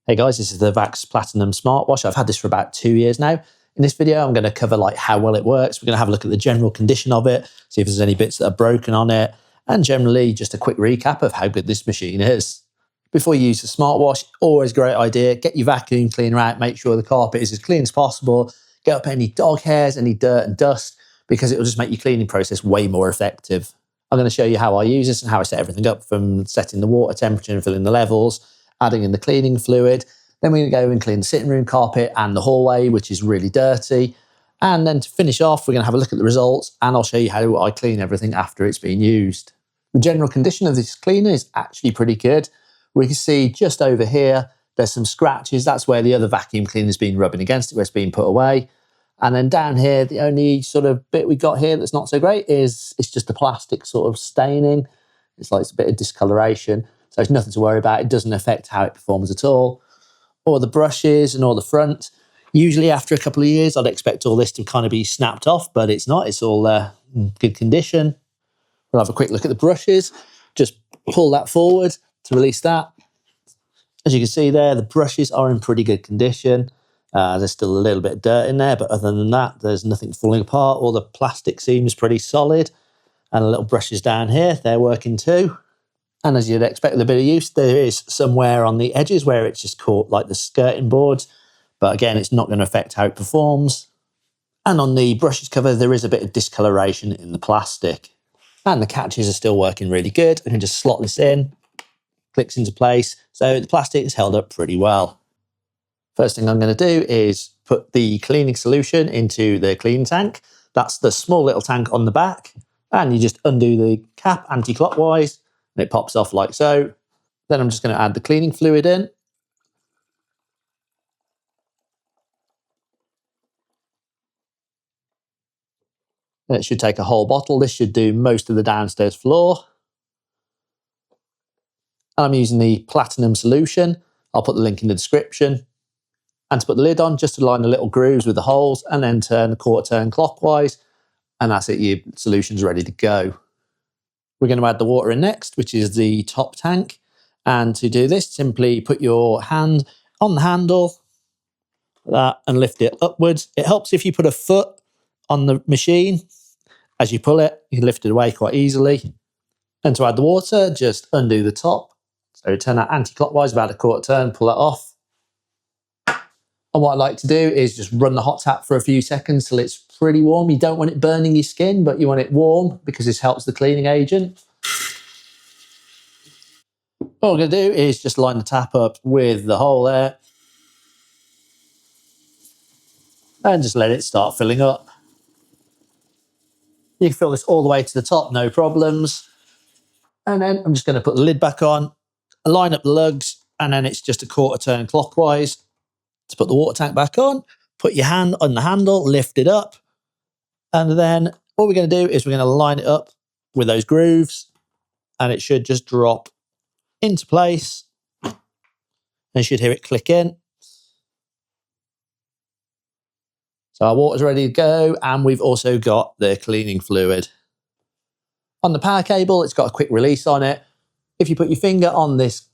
Hey guys, this is the Vax Platinum Smart Wash. I've had this for about 2 years now. In this video, I'm going to cover how well it works. We're going to have a look at the general condition of it, see if there's any bits that are broken on it, and generally just a quick recap of how good this machine is. Before you use the Smart Wash, always a great idea, get your vacuum cleaner out, make sure the carpet is as clean as possible, get up any dog hairs, any dirt and dust, because it will just make your cleaning process way more effective. I'm going to show you how I use this and how I set everything up, from setting the water temperature and filling the levels, adding in the cleaning fluid. Then we're going to go and clean the sitting room carpet and the hallway, which is really dirty. And then to finish off, we're going to have a look at the results, and I'll show you how I clean everything after it's been used. The general condition of this cleaner is actually pretty good. We can see just over here, there's some scratches. That's where the other vacuum cleaner's been rubbing against it, where it's been put away. And then down here, the only sort of bit we got here that's not so great is it's just a plastic sort of staining. It's a bit of discoloration. So it's nothing to worry about. It doesn't affect how it performs at all. Or the brushes and all the front. Usually after a couple of years, I'd expect all this to kind of be snapped off, but it's not. It's all in good condition. We'll have a quick look at the brushes. Just pull that forward to release that. As you can see there, the brushes are in pretty good condition. There's still a little bit of dirt in there, but other than that, there's nothing falling apart. All the plastic seems pretty solid. And the little brushes down here, they're working too. And as you'd expect with a bit of use, there is some wear on the edges where it's just caught like the skirting boards. But again, it's not going to affect how it performs. And on the brushes cover, there is a bit of discoloration in the plastic. And the catches are still working really good. I can just slot this in, clicks into place. So the plastic is held up pretty well. First thing I'm going to do is put the cleaning solution into the cleaning tank. That's the small little tank on the back. And you just undo the cap anti-clockwise. And it pops off like so. Then I'm just going to add the cleaning fluid in. And it should take a whole bottle. This should do most of the downstairs floor. And I'm using the Platinum solution. I'll put the link in the description. And to put the lid on, just to line the little grooves with the holes and then turn a quarter turn clockwise. And that's it, your solution's ready to go. We're going to add the water in next, which is the top tank. And to do this, simply put your hand on the handle like that and lift it upwards. It helps if you put a foot on the machine. As you pull it, you can lift it away quite easily. And to add the water, just undo the top. So turn that anti-clockwise about a quarter turn, pull that off. And what I like to do is just run the hot tap for a few seconds till it's pretty warm. You don't want it burning your skin, but you want it warm because this helps the cleaning agent. All I'm going to do is just line the tap up with the hole there. And just let it start filling up. You can fill this all the way to the top, no problems. And then I'm just going to put the lid back on, line up the lugs, and then it's just a quarter turn clockwise. To put the water tank back on, put your hand on the handle, lift it up. And then what we're going to do is we're going to line it up with those grooves, and it should just drop into place. And you should hear it click in. So our water's ready to go, and we've also got the cleaning fluid. On the power cable, it's got a quick release on it. If you put your finger on this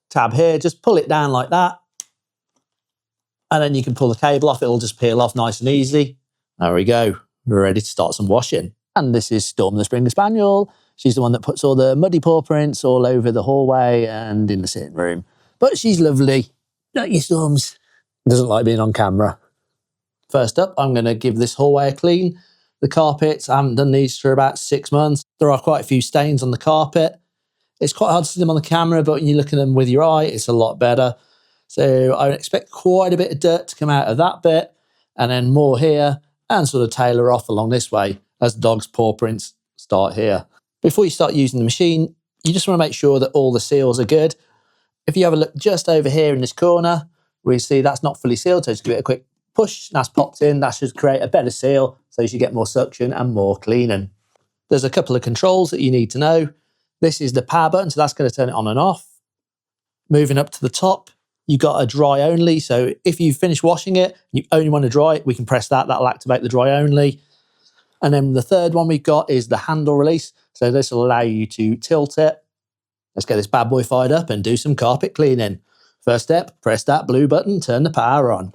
tab here, just pull it down like that. And then you can pull the cable off. It'll just peel off nice and easy. There we go. We're ready to start some washing. And this is Storm the Springer Spaniel. She's the one that puts all the muddy paw prints all over the hallway and in the sitting room. But she's lovely. Don't you, Storms? Doesn't like being on camera. First up, I'm going to give this hallway a clean. The carpets, I haven't done these for about 6 months. There are quite a few stains on the carpet. It's quite hard to see them on the camera, but when you look at them with your eye, it's a lot better. So I would expect quite a bit of dirt to come out of that bit, and then more here, and sort of tailor off along this way as the dog's paw prints start here. Before you start using the machine, you just want to make sure that all the seals are good. If you have a look just over here in this corner, we see that's not fully sealed, so just give it a quick push, and that's popped in. That should create a better seal, so you should get more suction and more cleaning. There's a couple of controls that you need to know. This is the power button, so that's going to turn it on and off. Moving up to the top, you've got a dry only. So if you finish washing it, you only want to dry it, we can press that. That'll activate the dry only. And then the third one we've got is the handle release. So this will allow you to tilt it. Let's get this bad boy fired up and do some carpet cleaning. First step, press that blue button, turn the power on.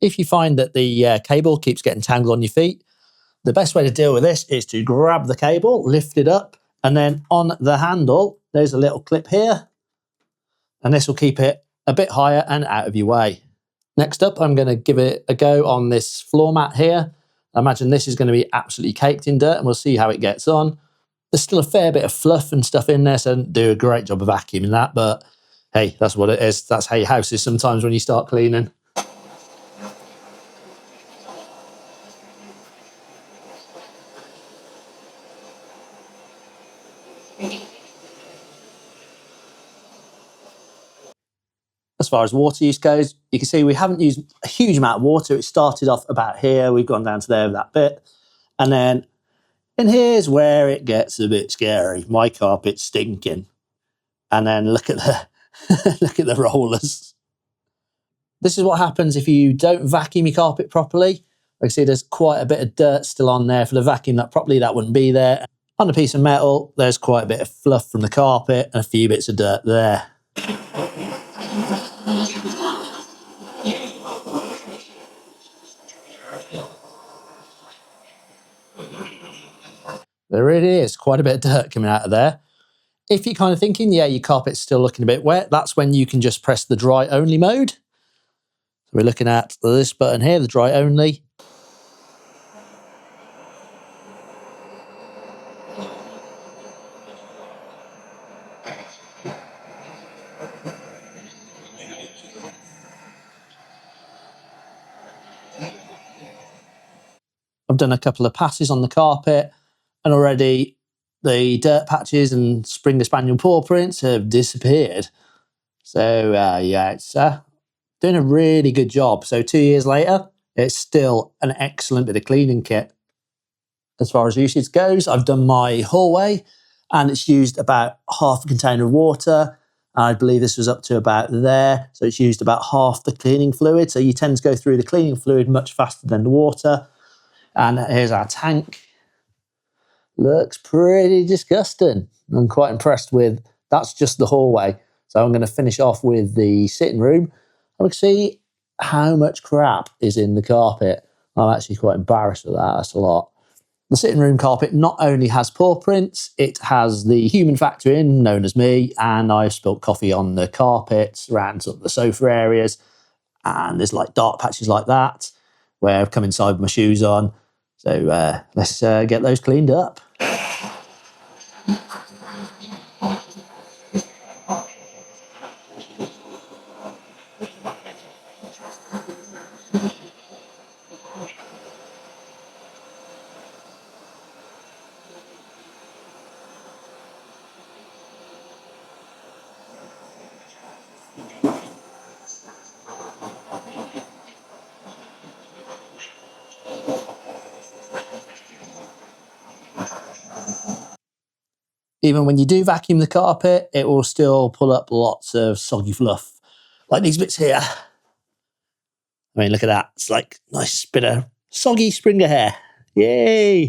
If you find that the cable keeps getting tangled on your feet, the best way to deal with this is to grab the cable, lift it up, and then on the handle, there's a little clip here, and this will keep it a bit higher and out of your way. Next up, I'm going to give it a go on this floor mat here. I imagine this is going to be absolutely caked in dirt, and we'll see how it gets on. There's still a fair bit of fluff and stuff in there, so I didn't do a great job of vacuuming that, but hey, that's what it is. That's how your house is sometimes when you start cleaning. As far as water use goes, you can see we haven't used a huge amount of water. It started off about here. We've gone down to there with that bit. And then, and here's where it gets a bit scary. My carpet's stinking. And then look at the, look at the rollers. This is what happens if you don't vacuum your carpet properly. I can see there's quite a bit of dirt still on there. For the vacuum that properly, that wouldn't be there. On a piece of metal, there's quite a bit of fluff from the carpet and a few bits of dirt there. There really is quite a bit of dirt coming out of there. If you're kind of thinking, yeah, your carpet's still looking a bit wet, that's when you can just press the dry only mode. So we're looking at this button here, the dry only. I've done a couple of passes on the carpet, and already the dirt patches and Springer Spaniel paw prints have disappeared. So yeah, it's doing a really good job. So 2 years later, it's still an excellent bit of cleaning kit. As far as usage goes, I've done my hallway, and it's used about half a container of water. I believe this was up to about there. So it's used about half the cleaning fluid. So you tend to go through the cleaning fluid much faster than the water. And here's our tank. Looks pretty disgusting. I'm quite impressed with, that's just the hallway. So I'm going to finish off with the sitting room. And we can see how much crap is in the carpet. I'm actually quite embarrassed with that. That's a lot. The sitting room carpet not only has paw prints, it has the human factor in, known as me, and I've spilt coffee on the carpets, around sort of the sofa areas, and there's like dark patches like that, where I've come inside with my shoes on. So let's get those cleaned up. Even when you do vacuum the carpet, it will still pull up lots of soggy fluff. Like these bits here. I mean, look at that. It's like a nice bit of soggy Springer hair. Yay!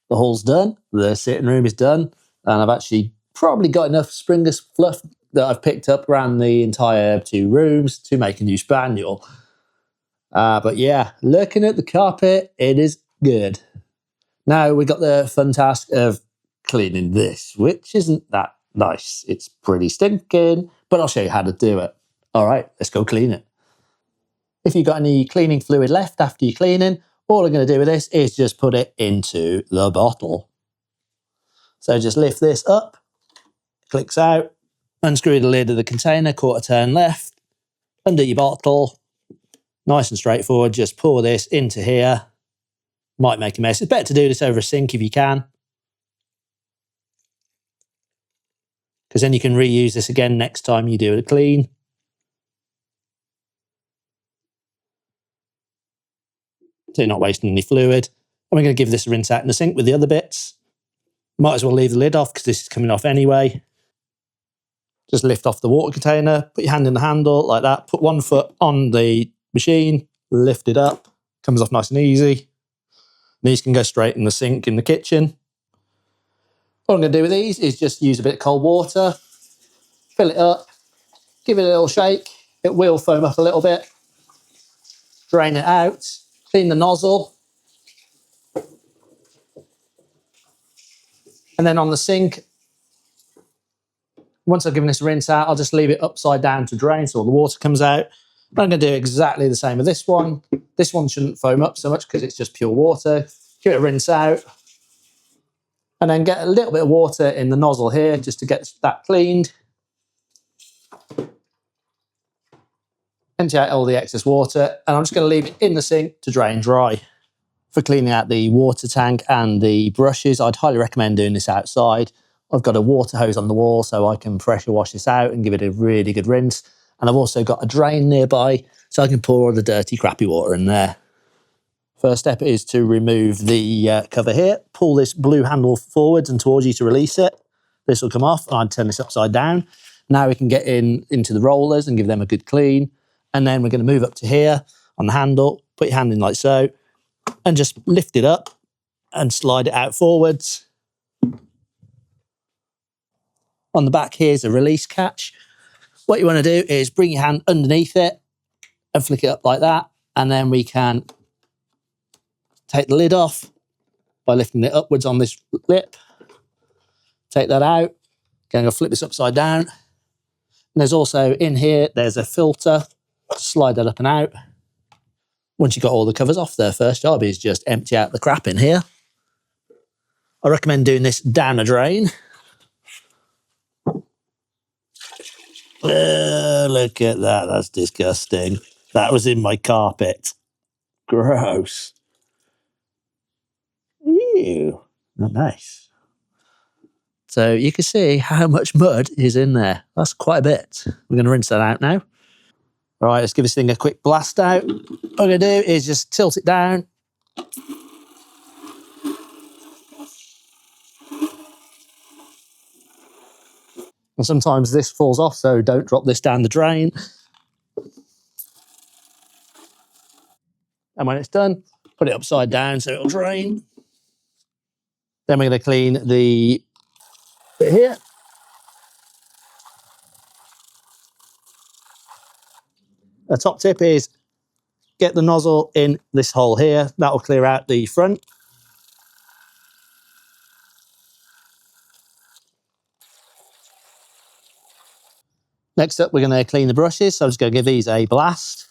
The hall's done. The sitting room is done. And I've actually probably got enough Springer fluff that I've picked up around the entire 2 rooms to make a new spaniel. But yeah, looking at the carpet, it is good. Now we've got the fun task of cleaning this, which isn't that nice. It's pretty stinking, but I'll show you how to do it. All right, let's go clean it. If you've got any cleaning fluid left after you're cleaning, all I'm going to do with this is just put it into the bottle. So just lift this up, clicks out, unscrew the lid of the container, quarter turn left, under your bottle. Nice and straightforward, just pour this into here. might make a mess. It's better to do this over a sink if you can, because then you can reuse this again next time you do a clean. So you're not wasting any fluid. And we're going to give this a rinse out in the sink with the other bits. Might as well leave the lid off because this is coming off anyway. Just lift off the water container, put your hand in the handle like that, put one foot on the machine, lift it up, comes off nice and easy. These can go straight in the sink in the kitchen. What I'm going to do with these is just use a bit of cold water, fill it up, give it a little shake. It will foam up a little bit. Drain it out, clean the nozzle. And then on the sink, once I've given this a rinse out, I'll just leave it upside down to drain so all the water comes out. I'm going to do exactly the same with this one. This one shouldn't foam up so much because it's just pure water. Give it a rinse out. And then get a little bit of water in the nozzle here just to get that cleaned. Empty out all the excess water. And I'm just going to leave it in the sink to drain dry. For cleaning out the water tank and the brushes, I'd highly recommend doing this outside. I've got a water hose on the wall so I can pressure wash this out and give it a really good rinse. And I've also got a drain nearby so I can pour all the dirty, crappy water in there. First step is to remove the cover here. Pull this blue handle forwards and towards you to release it. This will come off, and I'd turn this upside down. Now we can get into the rollers and give them a good clean. And then we're going to move up to here on the handle, put your hand in like so, and just lift it up and slide it out forwards. On the back here's a release catch. What you want to do is bring your hand underneath it and flick it up like that, and then we can take the lid off by lifting it upwards on this lip. Take that out. Going to flip this upside down. And there's also in here, there's a filter. Slide that up and out. Once you've got all the covers off, their first job is just empty out the crap in here. I recommend doing this down a drain. Look at that. That's disgusting. That was in my carpet. Gross. Ew. Not nice. So you can see how much mud is in there. That's quite a bit. We're going to rinse that out now. All right, let's give this thing a quick blast out. What I'm going to do is just tilt it down. And sometimes this falls off, so don't drop this down the drain. And when it's done, put it upside down so it'll drain. Then we're going to clean the bit here. The top tip is get the nozzle in this hole here. That will clear out the front. Next up, we're going to clean the brushes. So I'm just going to give these a blast.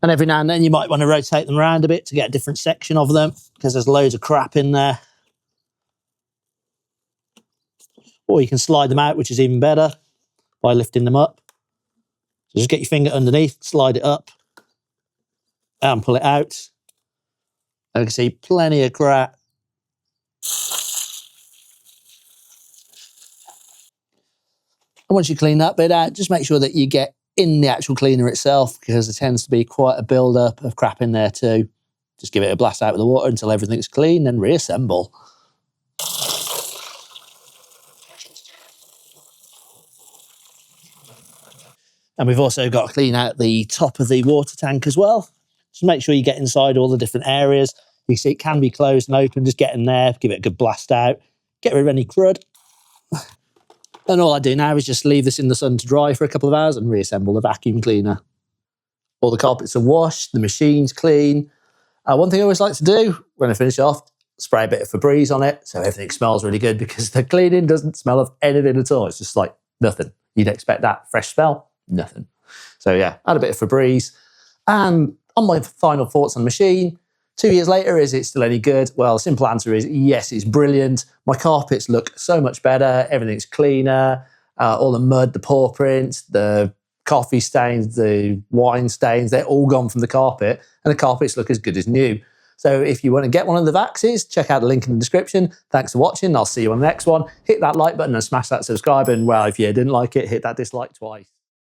And every now and then you might want to rotate them around a bit to get a different section of them because there's loads of crap in there. Or you can slide them out, which is even better, by lifting them up. So just get your finger underneath, slide it up, and pull it out. And you can see plenty of crap. And once you clean that bit out, just make sure that you get in the actual cleaner itself because there tends to be quite a build-up of crap in there too. Just give it a blast out with the water until everything's clean and reassemble. And we've also got to clean out the top of the water tank as well. Just make sure you get inside all the different areas. You see it can be closed and open. Just get in there, give it a good blast out, get rid of any crud. And all I do now is just leave this in the sun to dry for a couple of hours and reassemble the vacuum cleaner. All the carpets are washed, the machine's clean. One thing I always like to do when I finish off, spray a bit of Febreze on it so everything smells really good because the cleaning doesn't smell of anything at all. It's just like nothing. You'd expect that fresh smell. Nothing. So yeah, add a bit of Febreze. And on my final thoughts on the machine, 2 years later, is it still any good? Well, the simple answer is yes, it's brilliant. My carpets look so much better. Everything's cleaner. All the mud, the paw prints, the coffee stains, the wine stains, they're all gone from the carpet, and the carpets look as good as new. So if you want to get one of the Vaxes, check out the link in the description. Thanks for watching. I'll see you on the next one. Hit that like button and smash that subscribe. And well, if you didn't like it, hit that dislike twice.